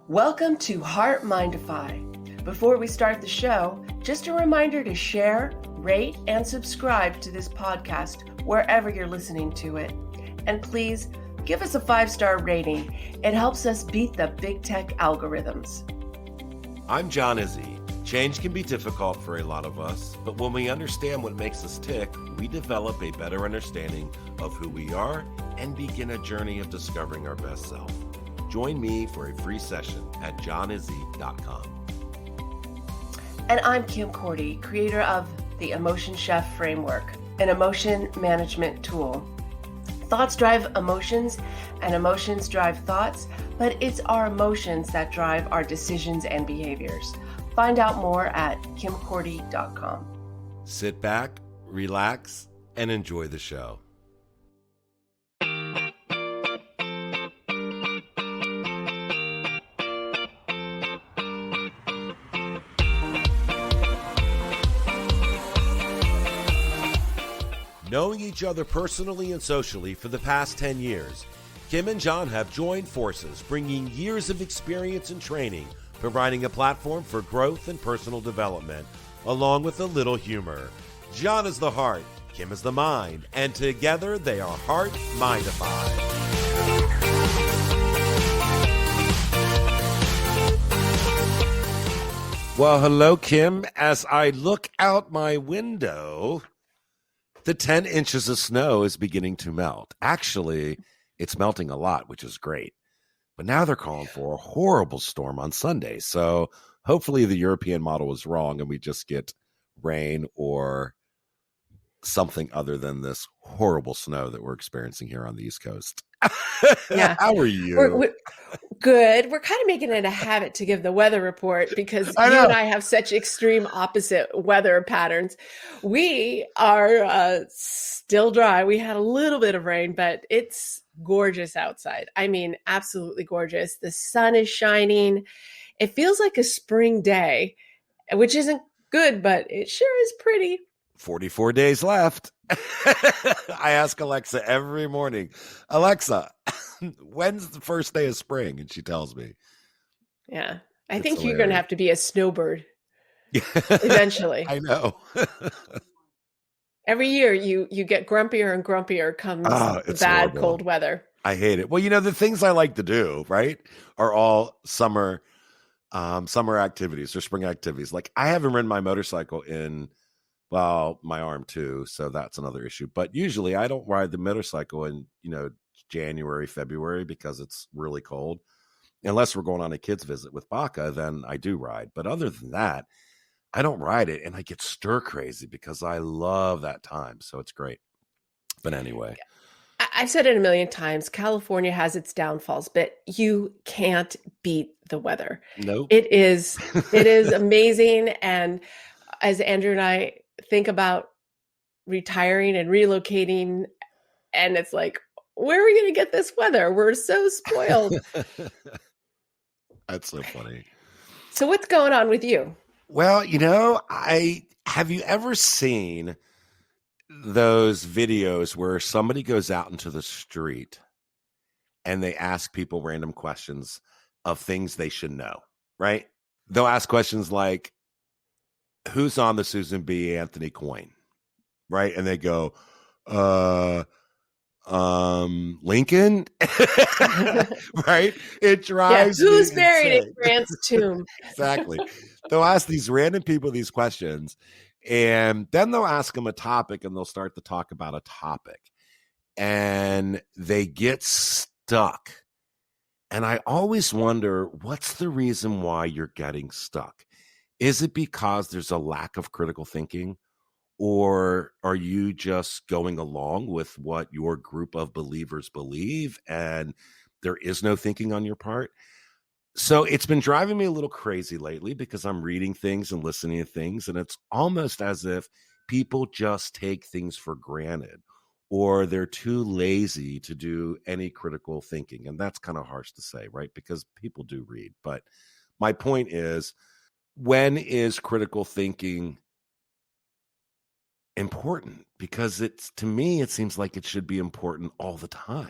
Welcome to HeartMind-ify. Before we start the show, just a reminder to share, rate, and subscribe to this podcast wherever you're listening to it. And please give us a 5-star rating. It helps us beat the big tech algorithms. I'm John Izzy. Change can be difficult for a lot of us, but when we understand what makes us tick, we develop a better understanding of who we are and begin a journey of discovering our best self. Join me for a free session at johnizzy.com. And I'm Kim Cordy, creator of the Emotion Chef Framework, an emotion management tool. Thoughts drive emotions, and emotions drive thoughts, but it's our emotions that drive our decisions and behaviors. Find out more at kimcordy.com. Sit back, relax, and enjoy the show. Knowing each other personally and socially for the past 10 years, Kim and John have joined forces, bringing years of experience and training, providing a platform for growth and personal development, along with a little humor. John is the heart, Kim is the mind, and together they are HeartMind-ify. Well, hello, Kim. As I look out my window, the 10 inches of snow is beginning to melt. Actually, it's melting a lot, which is great. But now they're calling for a horrible storm on Sunday. So hopefully the European model was wrong and we just get rain or something other than this horrible snow that we're experiencing here on the East Coast. Yeah. How are you? We're good. We're kind of making it a habit to give the weather report because you and I have such extreme opposite weather patterns. We are still dry. We had a little bit of rain, but it's gorgeous outside. I mean, absolutely gorgeous. The sun is shining. It feels like a spring day, which isn't good, but it sure is pretty. 44 days left. I ask Alexa every morning, Alexa, when's the first day of spring? And she tells me. Yeah. I think you're going to have to be a snowbird eventually. I know. Every year you get grumpier and grumpier comes the bad horrible. Cold weather. I hate it. Well, you know, the things I like to do, right, are all summer activities or spring activities. Like I haven't ridden my motorcycle in, well, my arm too. So that's another issue. But usually I don't ride the motorcycle in, January, February, because it's really cold. Unless we're going on a kids visit with Baca, then I do ride. But other than that, I don't ride it. And I get stir crazy because I love that time. So it's great. But anyway. I've said it a million times. California has its downfalls, but you can't beat the weather. Nope. It is amazing. And as Andrew and I think about retiring and relocating, and it's like, where are we going to get this weather? We're so spoiled. That's so funny. So what's going on with you? Well, have you ever seen those videos where somebody goes out into the street and they ask people random questions of things they should know, right? They'll ask questions like, who's on the Susan B. Anthony coin? Right? And they go, Lincoln? Right? It drives me who's buried insane. in Grant's tomb? Exactly. They'll ask these random people these questions, and then they'll ask them a topic, and they'll start to talk about a topic, and they get stuck. And I always wonder, what's the reason why you're getting stuck? Is it because there's a lack of critical thinking? Or are you just going along with what your group of believers believe and there is no thinking on your part? So it's been driving me a little crazy lately because I'm reading things and listening to things, and it's almost as if people just take things for granted or they're too lazy to do any critical thinking. And that's kind of harsh to say, right? Because people do read. But my point is, when is critical thinking important? Because to me, it seems like it should be important all the time.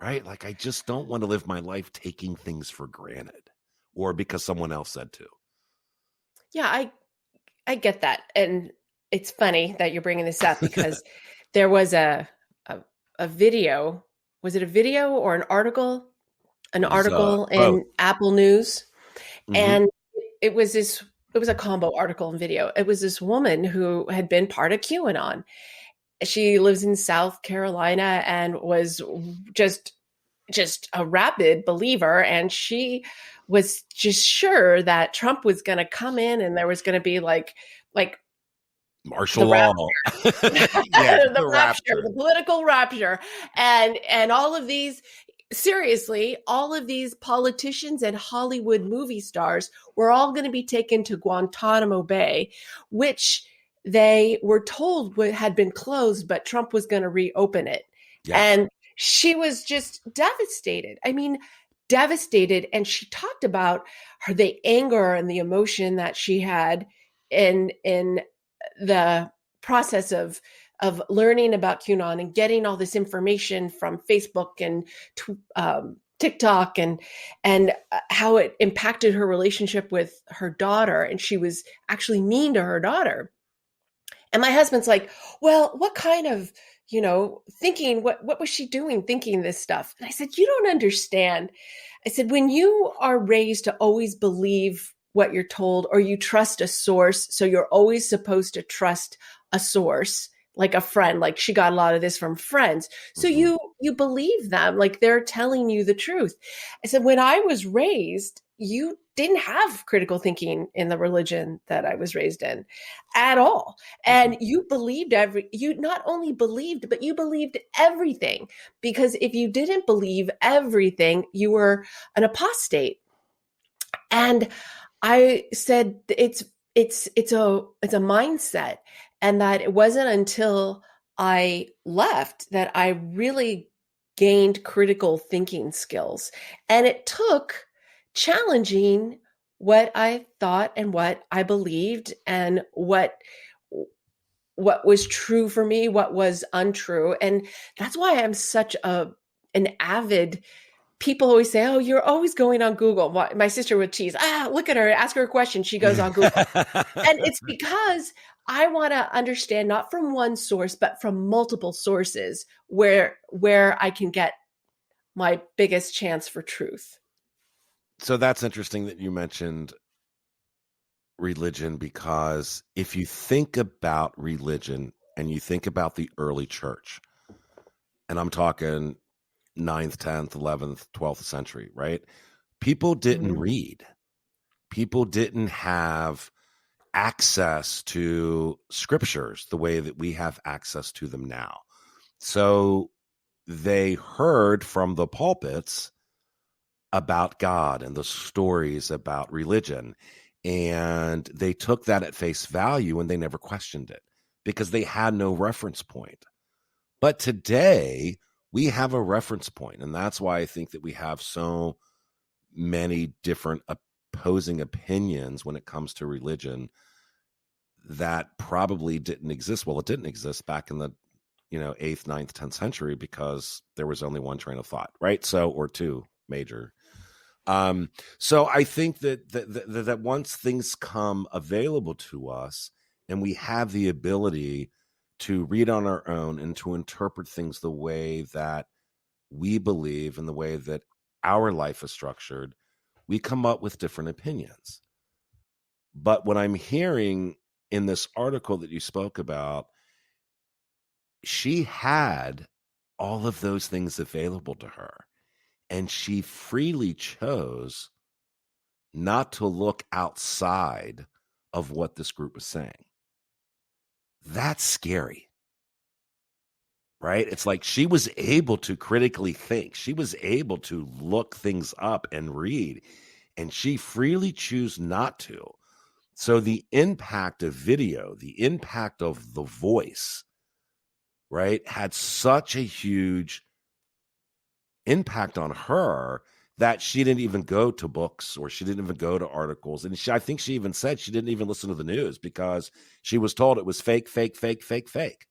right? Like, I just don't want to live my life taking things for granted or because someone else said to. Yeah, I get that. And it's funny that you're bringing this up because there was a, a video. Was it a video or an article? An It was article both. in Apple News. Hmm. And it was this, it was a combo article and video. It was this woman who had been part of QAnon. She lives in South Carolina and was just just a rabid believer, and she was just sure that Trump was going to come in and there was going to be like Martial the law. Yeah, the the rapture, rapture. the political rapture, and all of these, seriously, all of these politicians and Hollywood movie stars were all going to be taken to Guantanamo Bay, which they were told had been closed, but Trump was going to reopen it. Yes. And she was just devastated. I mean, devastated. And she talked about the anger and the emotion that she had in the process of learning about QAnon and getting all this information from Facebook and TikTok, and how it impacted her relationship with her daughter, and she was actually mean to her daughter. And my husband's like, "Well, what kind of, thinking, what was she doing thinking this stuff?" And I said, "You don't understand." I said, "When you are raised to always believe what you're told, or you trust a source, so you're always supposed to trust a source, like a friend, like she got a lot of this from friends. So Hmm. you believe them, like they're telling you the truth." I said, "When I was raised, you didn't have critical thinking in the religion that I was raised in at all. Hmm. And you not only believed, but you believed everything. Because if you didn't believe everything, you were an apostate." And I said it's a mindset, and that it wasn't until I left that I really gained critical thinking skills. And it took challenging what I thought and what I believed, and what was true for me, what was untrue. And that's why I'm such an avid, people always say, "Oh, you're always going on Google." My sister would tease, "Look at her, ask her a question. She goes on Google." And it's because I want to understand, not from one source, but from multiple sources, where I can get my biggest chance for truth. So that's interesting that you mentioned religion, because if you think about religion and you think about the early church, and I'm talking ninth, 10th, 11th, 12th century, right? People didn't Mhm. read. People didn't have access to scriptures the way that we have access to them now. So they heard from the pulpits about God and the stories about religion. And they took that at face value and they never questioned it because they had no reference point. But today we have a reference point, and that's why I think that we have so many different opposing opinions when it comes to religion that probably didn't exist. Well, it didn't exist back in the 8th, 9th, 10th century because there was only one train of thought, right? So, or two major. So I think that once things come available to us and we have the ability to read on our own and to interpret things the way that we believe and the way that our life is structured, we come up with different opinions. But what I'm hearing in this article that you spoke about, she had all of those things available to her, and she freely chose not to look outside of what this group was saying. That's scary, right? It's like she was able to critically think. She was able to look things up and read, and she freely chose not to. So the impact of video, the impact of the voice, right, had such a huge impact on her that she didn't even go to books or she didn't even go to articles. And I think she even said she didn't even listen to the news because she was told it was fake, fake, fake, fake, fake.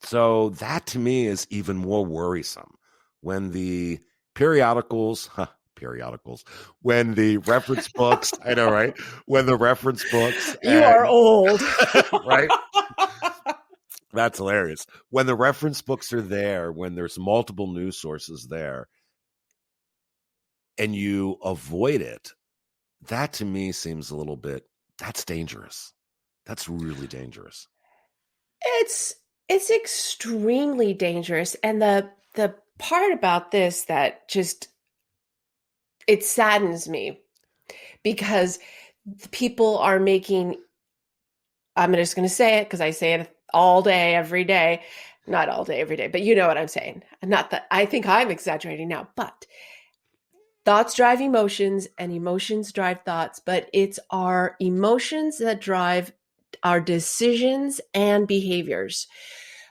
So that to me is even more worrisome when the periodicals, periodicals, when the reference books, I know, right? When the reference books You are old. right? That's hilarious. When the reference books are there, when there's multiple news sources there, and you avoid it, that to me seems a little bit, that's dangerous. That's really dangerous. It's extremely dangerous. And the part about this that just it saddens me because people are making, I'm just going to say it because I say it all day, every day. Not all day, every day, but you know what I'm saying. Not that I think I'm exaggerating now, but thoughts drive emotions and emotions drive thoughts, but it's our emotions that drive our decisions and behaviors.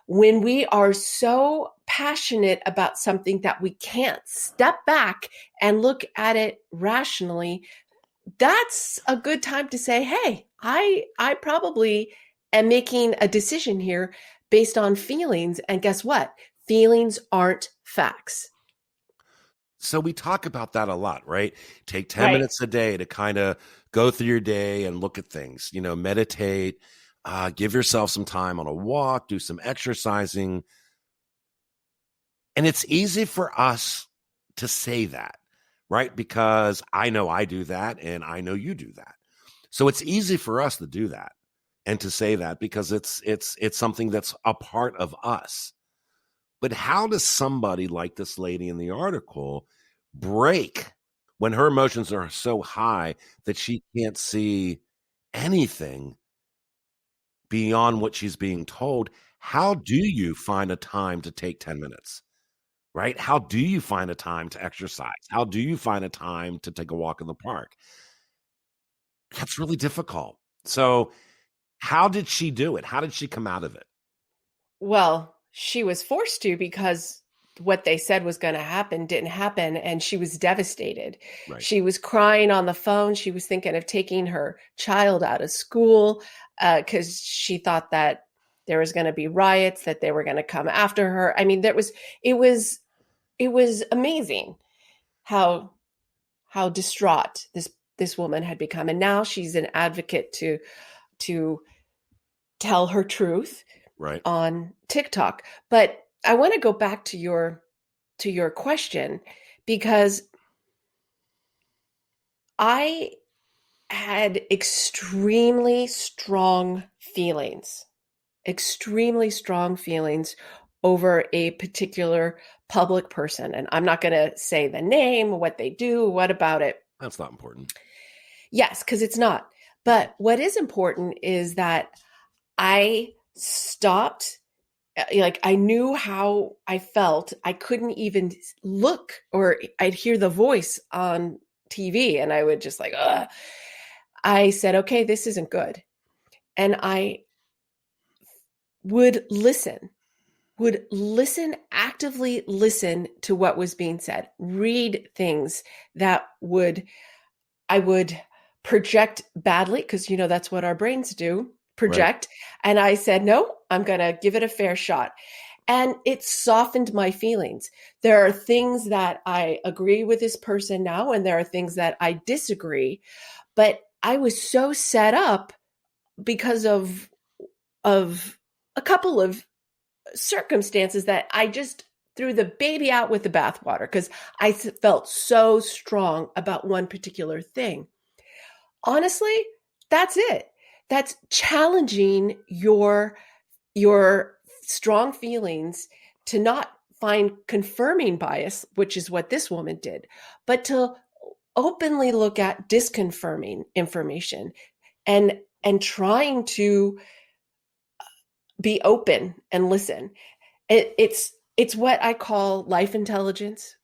When we are so passionate about something that we can't step back and look at it rationally, that's a good time to say, hey, I probably am making a decision here based on feelings. And guess what? Feelings aren't facts. So we talk about that a lot, right? Take 10 Right. minutes a day to kind of go through your day and look at things, meditate, give yourself some time on a walk, do some exercising. And it's easy for us to say that, right? Because I know I do that and I know you do that. So it's easy for us to do that and to say that because it's something that's a part of us. But how does somebody like this lady in the article break when her emotions are so high that she can't see anything beyond what she's being told? How do you find a time to take 10 minutes? Right? How do you find a time to exercise? How do you find a time to take a walk in the park? That's really difficult. So, how did she do it? How did she come out of it? Well, she was forced to because what they said was going to happen didn't happen. And she was devastated. Right. She was crying on the phone. She was thinking of taking her child out of school because she thought that there was going to be riots, that they were going to come after her. I mean, it was, it was amazing how distraught this woman had become. And now she's an advocate to tell her truth Right. on TikTok. But I want to go back to your question because I had extremely strong feelings over a particular public person. And I'm not going to say the name, what they do, what about it. That's not important. Yes, because it's not. But what is important is that I stopped, like I knew how I felt. I couldn't even look, or I'd hear the voice on TV and I would just like, ugh. I said, okay, this isn't good. And I would actively listen to what was being said, read things that I would project badly, because that's what our brains do, Right. project. And I said, no, I'm going to give it a fair shot. And it softened my feelings. There are things that I agree with this person now, and there are things that I disagree. But I was so set up because of a couple of circumstances that I just threw the baby out with the bathwater because I felt so strong about one particular thing. Honestly, that's it. That's challenging your strong feelings to not find confirming bias, which is what this woman did, but to openly look at disconfirming information and trying to be open and listen. It's what I call life intelligence,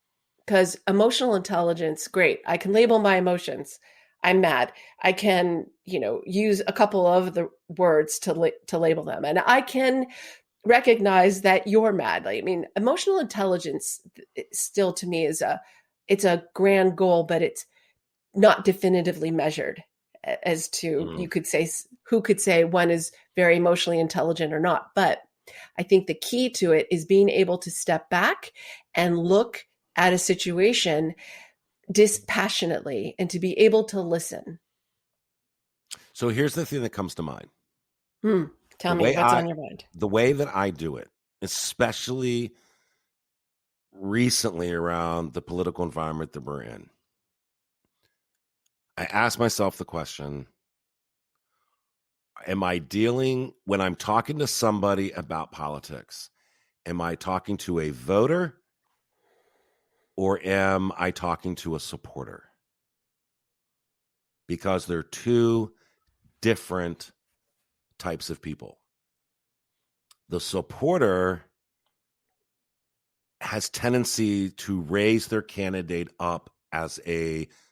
because emotional intelligence, great. I can label my emotions. I'm mad. I can, use a couple of the words to label them, and I can recognize that you're mad. I mean, emotional intelligence still to me it's a grand goal, but it's not definitively measured as to Mm. you could say who could say one is very emotionally intelligent or not. But I think the key to it is being able to step back and look at a situation dispassionately and to be able to listen. So here's the thing that comes to mind. Tell me what's on your mind. The way that I do it, especially recently around the political environment that we're in, I ask myself the question, am I dealing, when I'm talking to somebody about politics, am I talking to a voter or am I talking to a supporter? Because they're two different types of people. The supporter has tendency to raise their candidate up as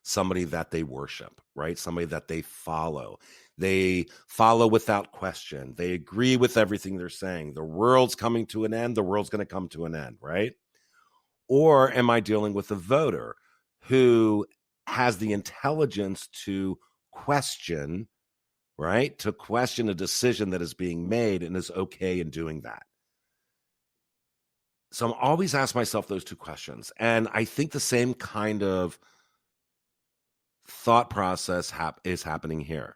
somebody that they worship, right? Somebody that they follow. They follow without question. They agree with everything they're saying. The world's coming to an end. The world's going to come to an end, right? Or am I dealing with a voter who has the intelligence to question, right? To question a decision that is being made and is okay in doing that. So I'm always asking myself those two questions. And I think the same kind of thought process is happening here.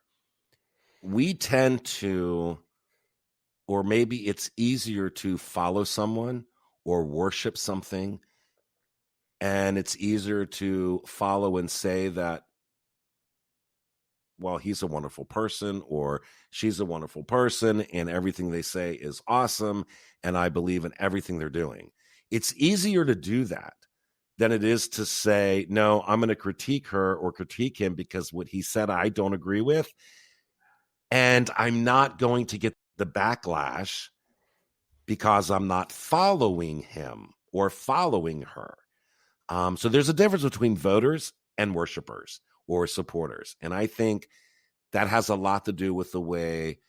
We tend to, or maybe it's easier to follow someone or worship something. And it's easier to follow and say that, well, he's a wonderful person or she's a wonderful person and everything they say is awesome and I believe in everything they're doing. It's easier to do that than it is to say, no, I'm going to critique her or critique him because what he said I don't agree with, and I'm not going to get the backlash because I'm not following him or following her. So there's a difference between voters and worshipers or supporters. And I think that has a lot to do with the way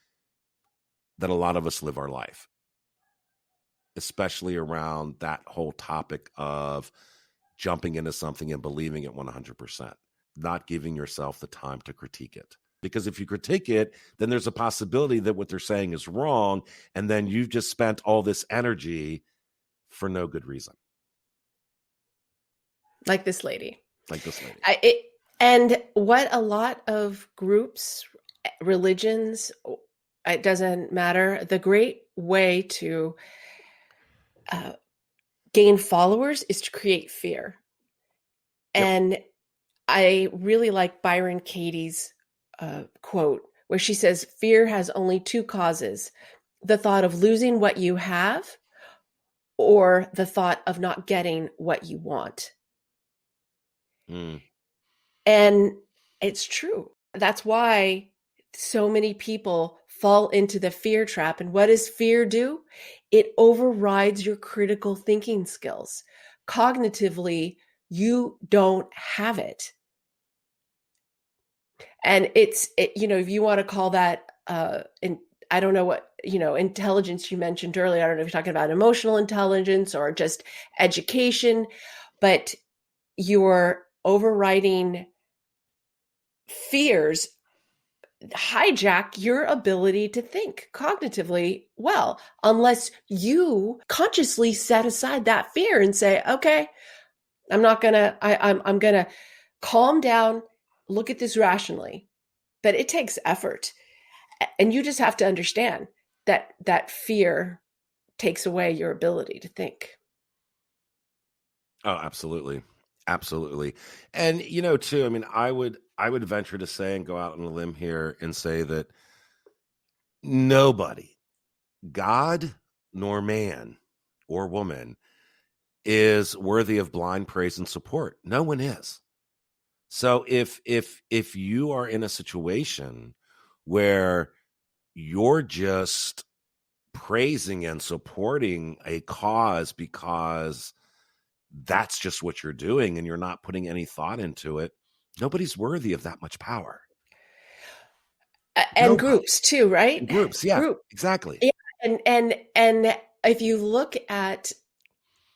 that a lot of us live our life, especially around that whole topic of jumping into something and believing it 100%, not giving yourself the time to critique it. Because if you critique it, then there's a possibility that what they're saying is wrong, and then you've just spent all this energy for no good reason. Like this lady. Like and what a lot of groups, religions, it doesn't matter. The great way to gain followers is to create fear. Yep. And I really like Byron Katie's quote where she says, fear has only two causes: the thought of losing what you have or the thought of not getting what you want. And it's true. That's why so many people fall into the fear trap. And what does fear do? It overrides your critical thinking skills. Cognitively, you don't have it. And if you want to call that, I don't know what, intelligence you mentioned earlier. I don't know if you're talking about emotional intelligence or just education, but you're overriding fears hijack your ability to think cognitively well, unless you consciously set aside that fear and say, okay, I'm gonna calm down, look at this rationally. But it takes effort. And you just have to understand that fear takes away your ability to think. Oh, absolutely. Absolutely. And, too, I mean, I would venture to say and go out on a limb here and say that nobody, God nor man or woman, is worthy of blind praise and support. No one is. So if you are in a situation where you're just praising and supporting a cause because that's just what you're doing and you're not putting any thought into it, nobody's worthy of that much power. And groups too, right? And groups, yeah, exactly. Yeah. And if you look at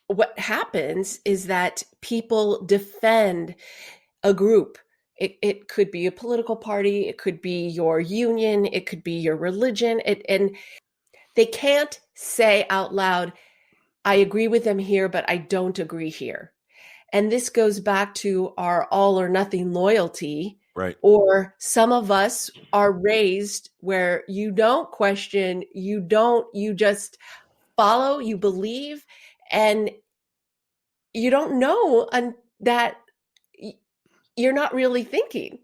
what happens is that people defend a group. It could be a political party, it could be your union, it could be your religion, and they can't say out loud, I agree with them here, but I don't agree here. And this goes back to our all or nothing loyalty. Right. Or some of us are raised where you don't question, you just follow, you believe, and you don't know that you're not really thinking.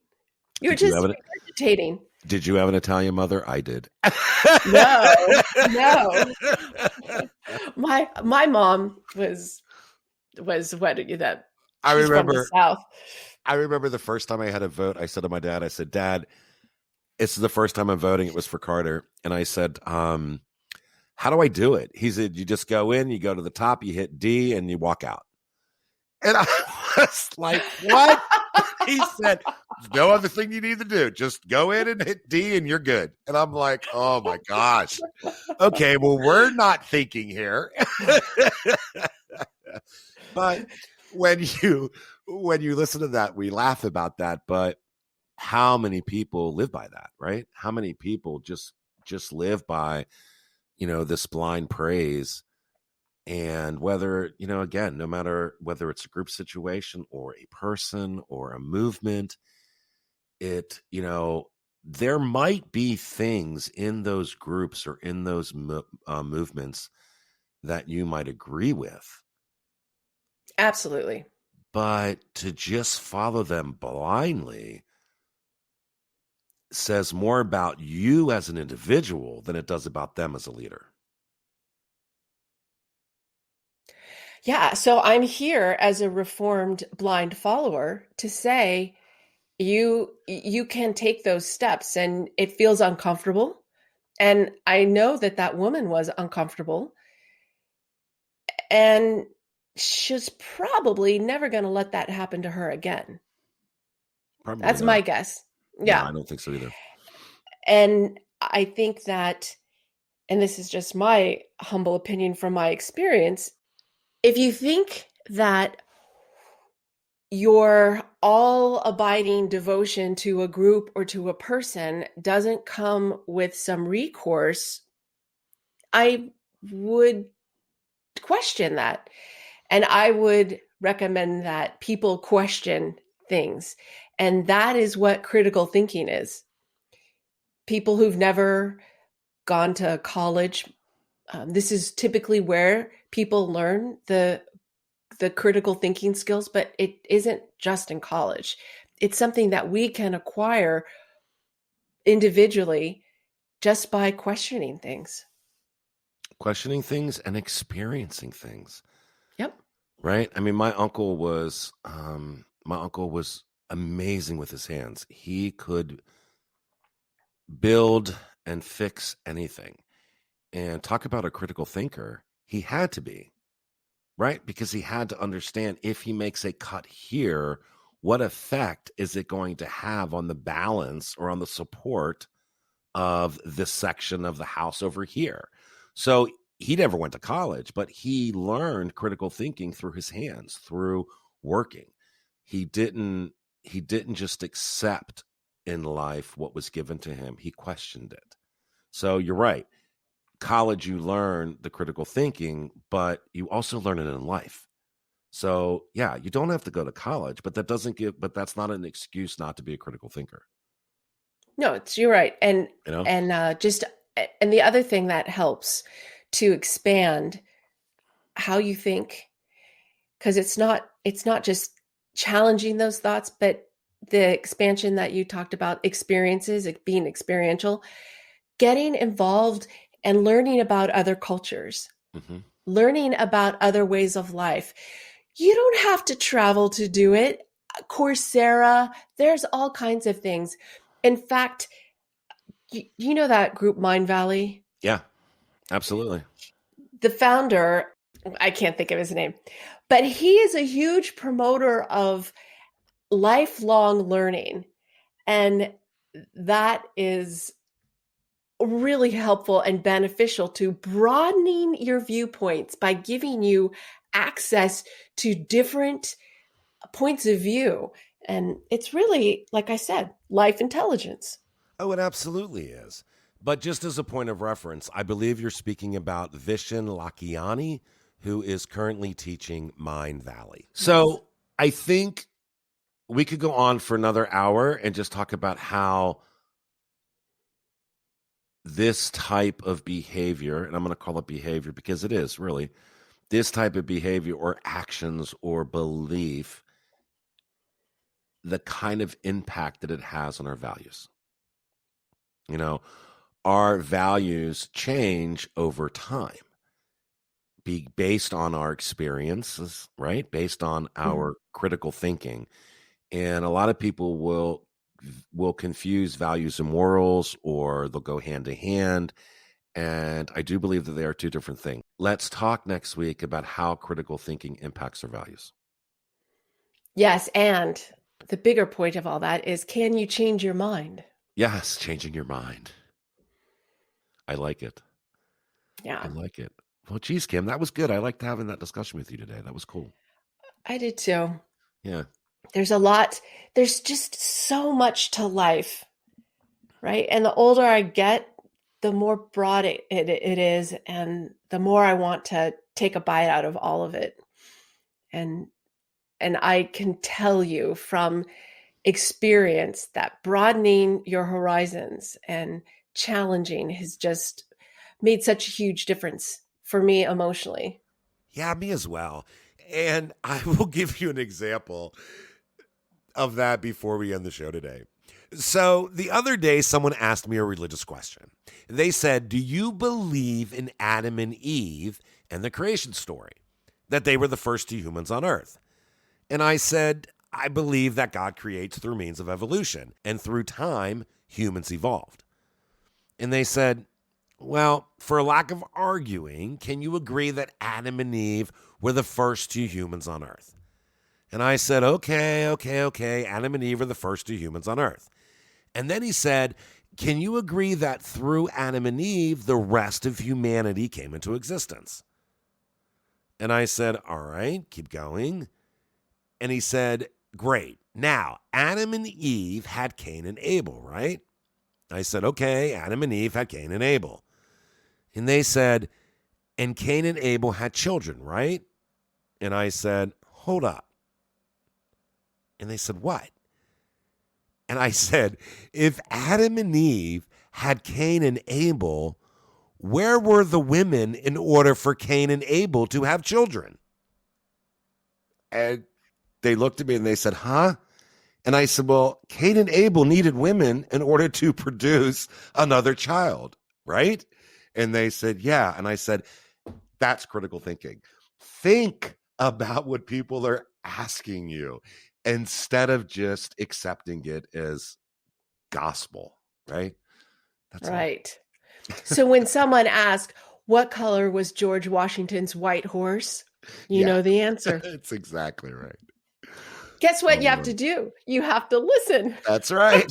You're Did you just have it? regurgitating. Did you have an Italian mother? I did. No. My mom was what that I she's from the remember. South. I remember the first time I had a vote. I said to my dad, I said, "Dad, this is the first time I'm voting." It was for Carter, and I said, "How do I do it?" He said, "You just go in, you go to the top, you hit D, and you walk out." And I was like, "What?" He said, "No other thing you need to do. Just go in and hit D, and you're good." And I'm like, "Oh my gosh." Okay, well, we're not thinking here. But when you listen to that, we laugh about that, but how many people live by that, right? How many people just live by, this blind praise? And whether, again, no matter whether it's a group situation or a person or a movement, there might be things in those groups or in those movements that you might agree with. Absolutely. But to just follow them blindly says more about you as an individual than it does about them as a leader. Yeah. So I'm here as a reformed blind follower to say you can take those steps, and it feels uncomfortable. And I know that woman was uncomfortable, and she's probably never going to let that happen to her again. Probably That's not. my guess. Yeah. Yeah. No, I don't think so either. And I think that, and this is just my humble opinion from my experience, if you think that your all abiding devotion to a group or to a person doesn't come with some recourse, I would question that. And I would recommend that people question things. And that is what critical thinking is. People who've never gone to college, this is typically where people learn the critical thinking skills, but it isn't just in college. It's something that we can acquire individually just by questioning things. Questioning things and experiencing things. Yep. Right? I mean, my uncle was amazing with his hands. He could build and fix anything. And talk about a critical thinker. He had to be, right? Because he had to understand, if he makes a cut here, what effect is it going to have on the balance or on the support of this section of the house over here? So he never went to college, but he learned critical thinking through his hands, through working. He didn't just accept in life what was given to him. He questioned it. So you're right. College, you learn the critical thinking, but you also learn it in life. So yeah, you don't have to go to college, but that's not an excuse not to be a critical thinker. No, you're right. And You know? and the other thing that helps to expand how you think, because it's not just challenging those thoughts, but the expansion that you talked about, experiences, being experiential, getting involved and learning about other cultures, learning about other ways of life. You don't have to travel to do it. Coursera, there's all kinds of things. In fact, you know that group Mind Valley? Yeah, absolutely. The founder, I can't think of his name, but he is a huge promoter of lifelong learning. And that is really helpful and beneficial to broadening your viewpoints by giving you access to different points of view. And it's really, like I said, life intelligence. Oh, it absolutely is. But just as a point of reference, I believe you're speaking about Vishen Lakhiani, who is currently teaching Mind Valley. So I think we could go on for another hour and just talk about how this type of behavior, and I'm going to call it behavior because it is really, this type of behavior or actions or belief, the kind of impact that it has on our values. You know, our values change over time, based on our experiences, right? Based on our critical thinking. And a lot of people will confuse values and morals, or they'll go hand to hand. And I do believe that they are two different things. Let's talk next week about how critical thinking impacts our values. Yes, and the bigger point of all that is, can you change your mind? Yes, changing your mind. I like it. Yeah. I like it. Well, geez, Kim, that was good. I liked having that discussion with you today. That was cool. I did too. Yeah. There's just so much to life, right? And the older I get, the more broad it is, and the more I want to take a bite out of all of it. And I can tell you from experience that broadening your horizons and challenging has just made such a huge difference for me emotionally. Yeah, me as well. And I will give you an example of that before we end the show today. So the other day, someone asked me a religious question. They said, do you believe in Adam and Eve and the creation story, that they were the first two humans on earth? And I said, I believe that God creates through means of evolution, and through time, humans evolved. And they said, well, for lack of arguing, can you agree that Adam and Eve were the first two humans on earth? And I said, okay. Adam and Eve are the first two humans on earth. And then he said, can you agree that through Adam and Eve, the rest of humanity came into existence? And I said, all right, keep going. And he said, great. Now, Adam and Eve had Cain and Abel, right? I said, okay, Adam and Eve had Cain and Abel. And they said, and Cain and Abel had children, right? And I said, hold up. And they said, what? And I said, if Adam and Eve had Cain and Abel, where were the women in order for Cain and Abel to have children? And they looked at me and they said, huh? And I said, well, Cain and Abel needed women in order to produce another child, right? And they said, yeah. And I said, that's critical thinking. Think about what people are asking you instead of just accepting it as gospel, right? That's right. So when someone asks, what color was George Washington's white horse? You know the answer. That's exactly right. Guess what you have to do? You have to listen. That's right.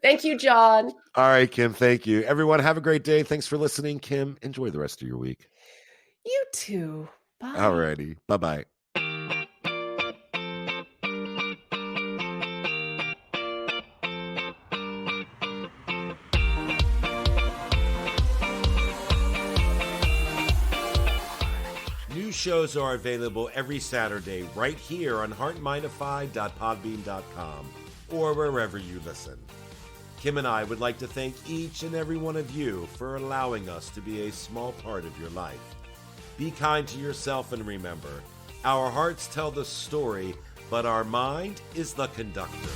Thank you, John. All right, Kim. Thank you. Everyone, have a great day. Thanks for listening. Kim, enjoy the rest of your week. You too. Bye. All righty. Bye-bye. New shows are available every Saturday right here on HeartMind-ify.podbean.com or wherever you listen. Kim and I would like to thank each and every one of you for allowing us to be a small part of your life. Be kind to yourself and remember, our hearts tell the story, but our mind is the conductor.